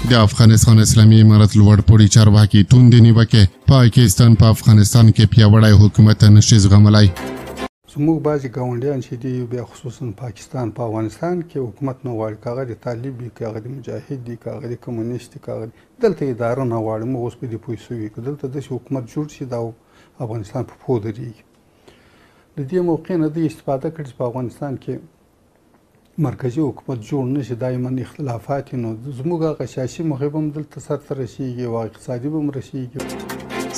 د افغانستان اسلامي امارت لوړپوړي چارواکي توندې نیوکې پاکستان په افغانستان کې پیاوړی حکومت نشي زغملی. زموږ بعضې ګاونډیان چې دي بیا خصوصا پاکستان په افغانستان کې حکومت نه غواړي، که هغه د طالب وي، که هغه د مجاهد دي، که هغه د کمونیست دي، که هغه دلته اداره نه غواړي. موږ اوس په دې پوه شوي که دلته داسې حکومت جوړ شي دا افغانستان په پښو درېږي. د دې موقع نه دوی استفاده کړي چې په افغانستان کې مرکزي حکومت جوړ نه شي، دایما اختلافات نو زموږ هغه سیاسي موخې به هم دلته سرته رسېږي او اقتصادي به هم رسېږي.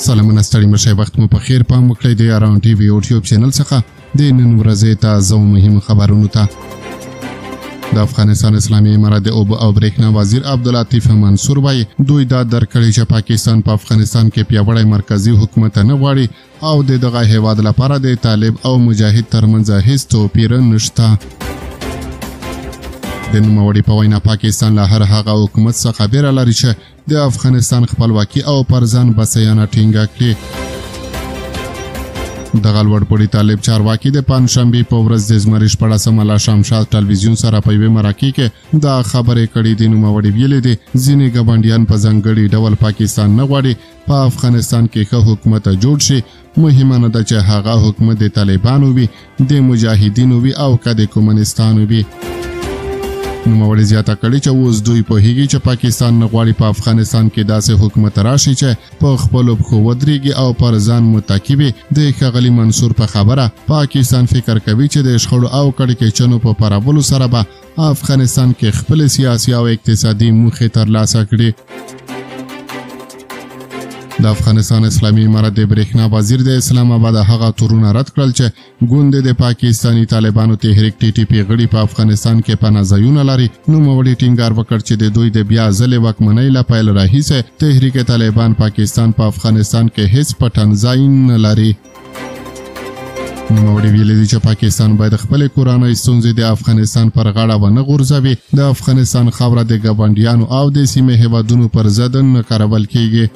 سلامونه ستړي مه شئ، وخت مو په خیر. پام وکړئ د اران ټي وي یوټیوب چینل څخه د نن ورځې تازه او مهم خبرونو ته. د افغانستان اسلامي امارت د اوبه او برېښنا وزیر عبداللطیف منصور وایي دوی دا درک کړی چې پاکستان په افغانستان کې پیاوړی مرکزي حکومت نه غواړي او د دغه هیواد لپاره د طالب او مجاهد ترمنځ هیڅ توپیر نشته. د نوموړي په وینا پاکستان له هر هغه حکومت څخه بیره لري چې د افغانستان خپلواکي او پر ځان بسیانه ټینګه کړي. دغه لوړپوړي طالب چارواکي د پنجشنبې په ورځ د زمري 14مه له شمشاد ټلویزیون سره په یوې مرکې کې دا خبرې کړې دي. نوموړي ویلي دي ځینې ګاونډیان په ځانګړي ډول پاکستان نه غواړي په افغانستان کې ښه حکومت جوړ شي. مهمه نه ده چې هغه حکومت د طالبانو وي، د مجاهدینو وي او که د کمونستانو وي. نوموړي زیاته کړې چې اوس دوی پوهیږي چې پاکستان نه غواړي په افغانستان کې داسې حکومت راشي چې په خپلو پښو ودرېږي او پر ځان متکي وي. د ښاغلي منصور په خبره پاکستان فکر کوي چې د شخړو او کړکېچنو په پارولو سره به افغانستان کې خپل سیاسي او اقتصادي موخې ترلاسه کړي. د افغانستان اسلامي امارت د برېښنا وزیر د اسلام آباد هغه تورونه رد کړل چې ګوند د پاکستاني طالبانو تحریک ټي ټي پي غړي په افغانستان کې پناه ځایونه لري. نوموړي ټینګار وکړ چې د دوی د بیا ځلې واکمنۍ له پیل راهیسې تحریک طالبان پاکستان په افغانستان کې هیڅ پټن ځای نه لري. نوموړي ویلي دي چې پاکستان باید خپلې کورنۍ ستونزې د افغانستان پر غاړه ونه غورځوي. د افغانستان خاوره د ګاونډیانو او د سیمې هیوادونو پر ضد نه کارول کیږي.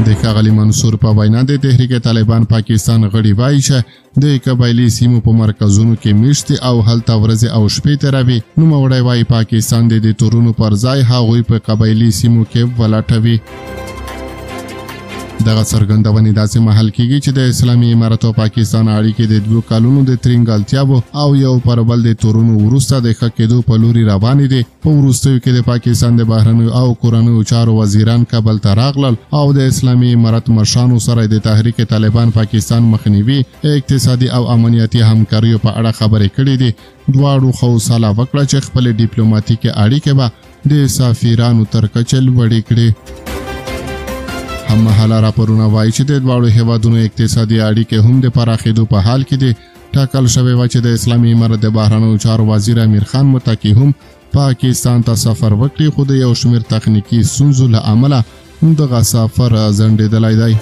د ښاغلي منصور په وینا د تحریک طالبان پاکستان غړي وایي چې د قبایلي سیمو په مرکزونو کې میشتي او هلته ورځې او شپې تېروي. نوموړی وایي پاکستان د دې تورونو پر ځای هغوی په قبایلي سیمو کې ولټوي. دغه څرګندونې داسې مهال کېږي چې د اسلامي امارت او پاکستان اړیکې د 2 کالونو د ترینګالتیاو او یو پر بل د تورونو وروسته د ښه کېدو په لوري روانې دي. په وروستیو کې د پاکستان د بهرنیو او کورنیو چارو وزیران کابل ته راغلل او د اسلامي امارت مشرانو سره د تحریک طالبان پاکستان مخنیوي، اقتصادي او امنیتي همکاریو په اړه خبرې کړې دي. دواړو خو سلا وکړه چې خپل ډیپلوماټیکې اړیکې به د سفیرانو تر کچه لوړې کړي. هممهاله راپورونه وایي چې د دواړو هیوادونو اقتصادي اړیکې هم د پراخېدو په حال کې دي. ټاکل شوې وه چې د اسلامي امارت د بهرنیو چارو وزیر امیر خان متقي هم پاکستان ته سفر وکړي، خو د یو شمېر تخنیکي ستونزو له امله دغه سفر ځنډېدلی دی.